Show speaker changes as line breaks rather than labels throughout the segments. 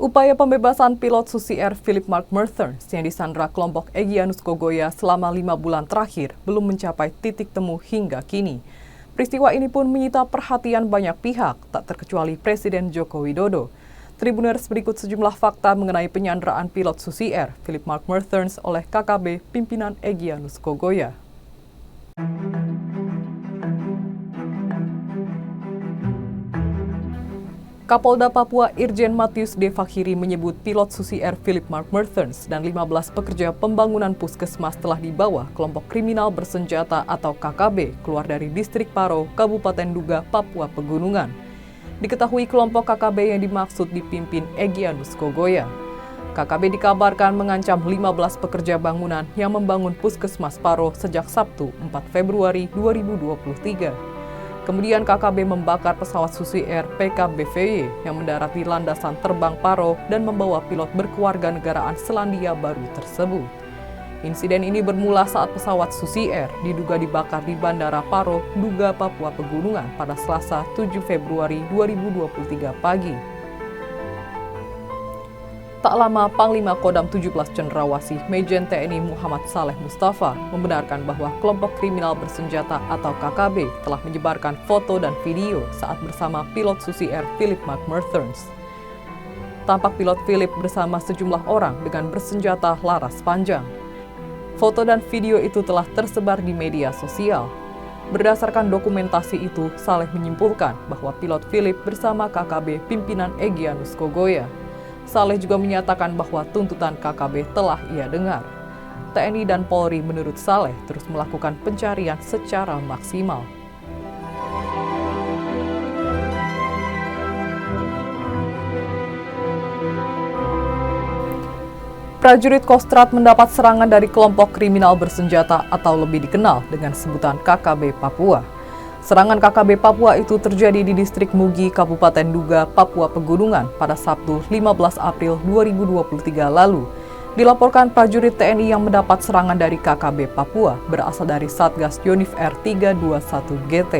Upaya pembebasan pilot Susi Air Philip Mark Mertens yang disandra kelompok Egyanus Kogoya selama 5 bulan terakhir belum mencapai titik temu hingga kini. Peristiwa ini pun menyita perhatian banyak pihak, tak terkecuali Presiden Joko Widodo. Tribuners, berikut sejumlah fakta mengenai penyanderaan pilot Susi Air Philip Mark Mertens oleh KKB pimpinan Egyanus Kogoya. Kapolda Papua Irjen Matius D. Fakhiri menyebut pilot Susi Air Philip Mark Mertens dan 15 pekerja pembangunan puskesmas telah dibawa kelompok kriminal bersenjata atau KKB keluar dari distrik Paro, Kabupaten Duga, Papua Pegunungan. Diketahui kelompok KKB yang dimaksud dipimpin Egyanus Kogoya. KKB dikabarkan mengancam 15 pekerja bangunan yang membangun puskesmas Paro sejak Sabtu 4 Februari 2023. Kemudian KKB membakar pesawat Susi Air PKBVY yang mendarat di landasan terbang Paro dan membawa pilot berkewarganegaraan Selandia Baru tersebut. Insiden ini bermula saat pesawat Susi Air diduga dibakar di Bandara Paro, Duga, Papua Pegunungan pada Selasa 7 Februari 2023 pagi. Tak lama, Panglima Kodam 17 Cendrawasih Majen TNI Muhammad Saleh Mustafa membenarkan bahwa kelompok kriminal bersenjata atau KKB telah menyebarkan foto dan video saat bersama pilot Susi Air Philip Mark Mertens. Tampak pilot Philip bersama sejumlah orang dengan bersenjata laras panjang. Foto dan video itu telah tersebar di media sosial. Berdasarkan dokumentasi itu, Saleh menyimpulkan bahwa pilot Philip bersama KKB pimpinan Egyanus Kogoya. Saleh juga menyatakan bahwa tuntutan KKB telah ia dengar. TNI dan Polri menurut Saleh terus melakukan pencarian secara maksimal. Prajurit Kostrad mendapat serangan dari kelompok kriminal bersenjata atau lebih dikenal dengan sebutan KKB Papua. Serangan KKB Papua itu terjadi di distrik Mugi, Kabupaten Duga, Papua Pegunungan pada Sabtu 15 April 2023 lalu. Dilaporkan prajurit TNI yang mendapat serangan dari KKB Papua berasal dari Satgas Yonif R321 GT.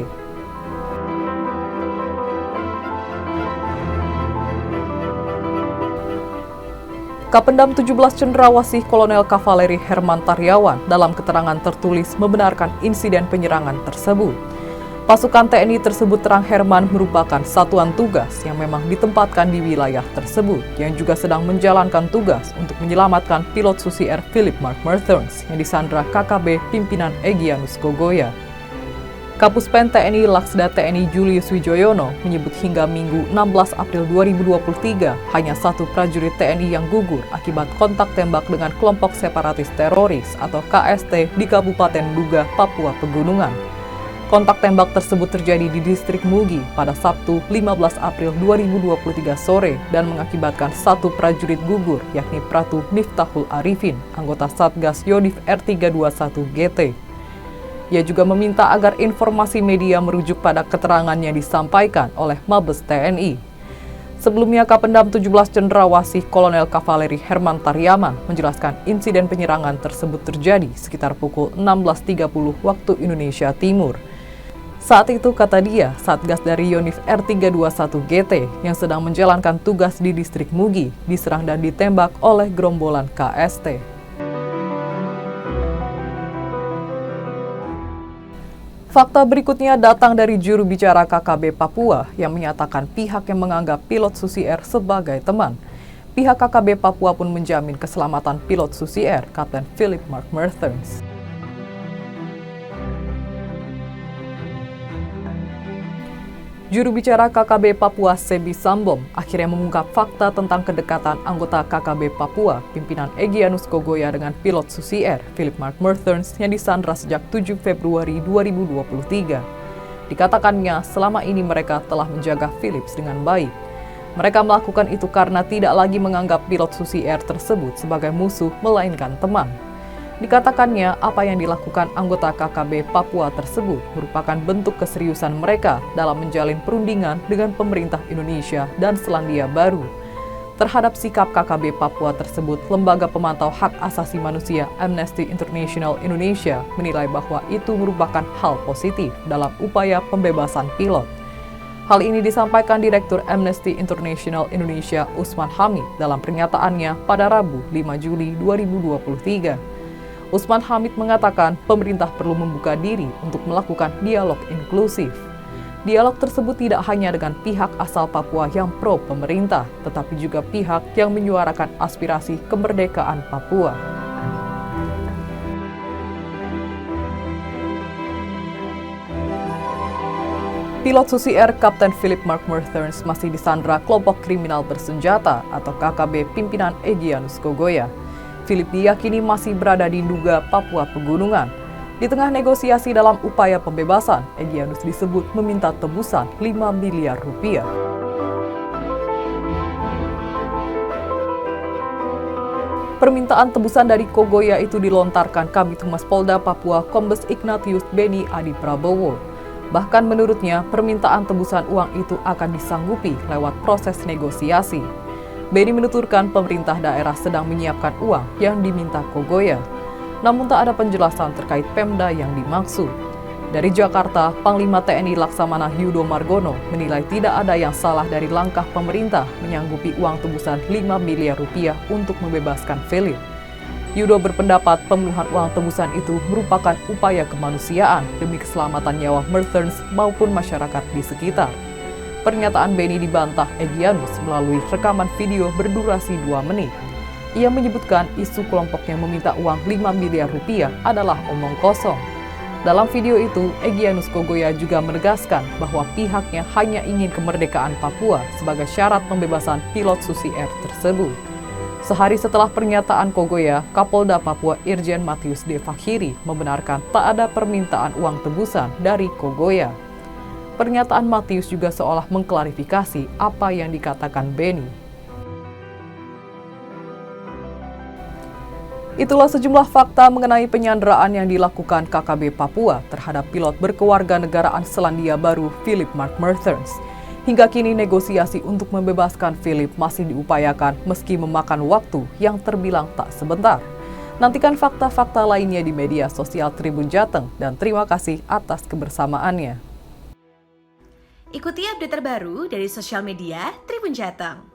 Kapendam 17 Cendrawasih Kolonel Kavaleri Herman Taryawan dalam keterangan tertulis membenarkan insiden penyerangan tersebut. Pasukan TNI tersebut terang Herman merupakan satuan tugas yang memang ditempatkan di wilayah tersebut yang juga sedang menjalankan tugas untuk menyelamatkan pilot Susi Air Philip Mark Mertens yang disandra KKB pimpinan Egyanus Kogoya. Kapuspen TNI Laksda TNI Julius Wijoyono menyebut hingga Minggu 16 April 2023 hanya satu prajurit TNI yang gugur akibat kontak tembak dengan kelompok separatis teroris atau KST di Kabupaten Duga, Papua Pegunungan. Kontak tembak tersebut terjadi di distrik Mugi pada Sabtu 15 April 2023 sore dan mengakibatkan satu prajurit gugur yakni Pratu Miftahul Arifin, anggota Satgas Yonif R321 GT. Ia juga meminta agar informasi media merujuk pada keterangan yang disampaikan oleh Mabes TNI. Sebelumnya, Kapendam 17 Cendrawasih Kolonel Kavaleri Herman Taryawan menjelaskan insiden penyerangan tersebut terjadi sekitar pukul 16.30 waktu Indonesia Timur. Saat itu, kata dia, Satgas dari Yonif R321 GT yang sedang menjalankan tugas di distrik Mugi diserang dan ditembak oleh gerombolan KST. Fakta berikutnya datang dari juru bicara KKB Papua yang menyatakan pihak yang menganggap pilot Susi Air sebagai teman. Pihak KKB Papua pun menjamin keselamatan pilot Susi Air, Kapten Philip Mark Mertens. Juru bicara KKB Papua Sebi Sambom akhirnya mengungkap fakta tentang kedekatan anggota KKB Papua pimpinan Egyanus Kogoya dengan pilot Susi Air Philip Mark Mertens yang disandra sejak 7 Februari 2023. Dikatakannya selama ini mereka telah menjaga Philip dengan baik. Mereka melakukan itu karena tidak lagi menganggap pilot Susi Air tersebut sebagai musuh melainkan teman. Dikatakannya, apa yang dilakukan anggota KKB Papua tersebut merupakan bentuk keseriusan mereka dalam menjalin perundingan dengan pemerintah Indonesia dan Selandia Baru. Terhadap sikap KKB Papua tersebut, Lembaga Pemantau Hak Asasi Manusia Amnesty International Indonesia menilai bahwa itu merupakan hal positif dalam upaya pembebasan pilot. Hal ini disampaikan Direktur Amnesty International Indonesia Usman Hamid dalam pernyataannya pada Rabu 5 Juli 2023. Usman Hamid mengatakan pemerintah perlu membuka diri untuk melakukan dialog inklusif. Dialog tersebut tidak hanya dengan pihak asal Papua yang pro pemerintah, tetapi juga pihak yang menyuarakan aspirasi kemerdekaan Papua. Pilot Susi Air Kapten Philip Mark Mertens masih disandra kelompok kriminal bersenjata atau KKB pimpinan Egyanus Kogoya. Philip diyakini masih berada di Nduga, Papua Pegunungan. Di tengah negosiasi dalam upaya pembebasan, Egyanus disebut meminta tebusan 5 miliar rupiah. Permintaan tebusan dari Kogoya itu dilontarkan Kabid Humas Polda Papua Kombes Ignatius Beni Adi Prabowo. Bahkan menurutnya, permintaan tebusan uang itu akan disanggupi lewat proses negosiasi. Beni menuturkan pemerintah daerah sedang menyiapkan uang yang diminta Kogoya. Namun tak ada penjelasan terkait Pemda yang dimaksud. Dari Jakarta, Panglima TNI Laksamana Yudo Margono menilai tidak ada yang salah dari langkah pemerintah menyanggupi uang tebusan 5 miliar rupiah untuk membebaskan Philip. Yudo berpendapat pemenuhan uang tebusan itu merupakan upaya kemanusiaan demi keselamatan nyawa Mertens maupun masyarakat di sekitar. Pernyataan Beni dibantah Egyanus melalui rekaman video berdurasi 2 menit. Ia menyebutkan isu kelompoknya meminta uang 5 miliar rupiah adalah omong kosong. Dalam video itu, Egyanus Kogoya juga menegaskan bahwa pihaknya hanya ingin kemerdekaan Papua sebagai syarat pembebasan pilot Susi Air tersebut. Sehari setelah pernyataan Kogoya, Kapolda Papua Irjen Matius D. Fakhiri membenarkan tak ada permintaan uang tebusan dari Kogoya. Pernyataan Matius juga seolah mengklarifikasi apa yang dikatakan Beni. Itulah sejumlah fakta mengenai penyanderaan yang dilakukan KKB Papua terhadap pilot berkewarganegaraan Selandia Baru Philip Mark Mertens. Hingga kini negosiasi untuk membebaskan Philip masih diupayakan meski memakan waktu yang terbilang tak sebentar. Nantikan fakta-fakta lainnya di media sosial Tribun Jateng dan terima kasih atas kebersamaannya.
Ikuti update terbaru dari sosial media Tribun Jateng.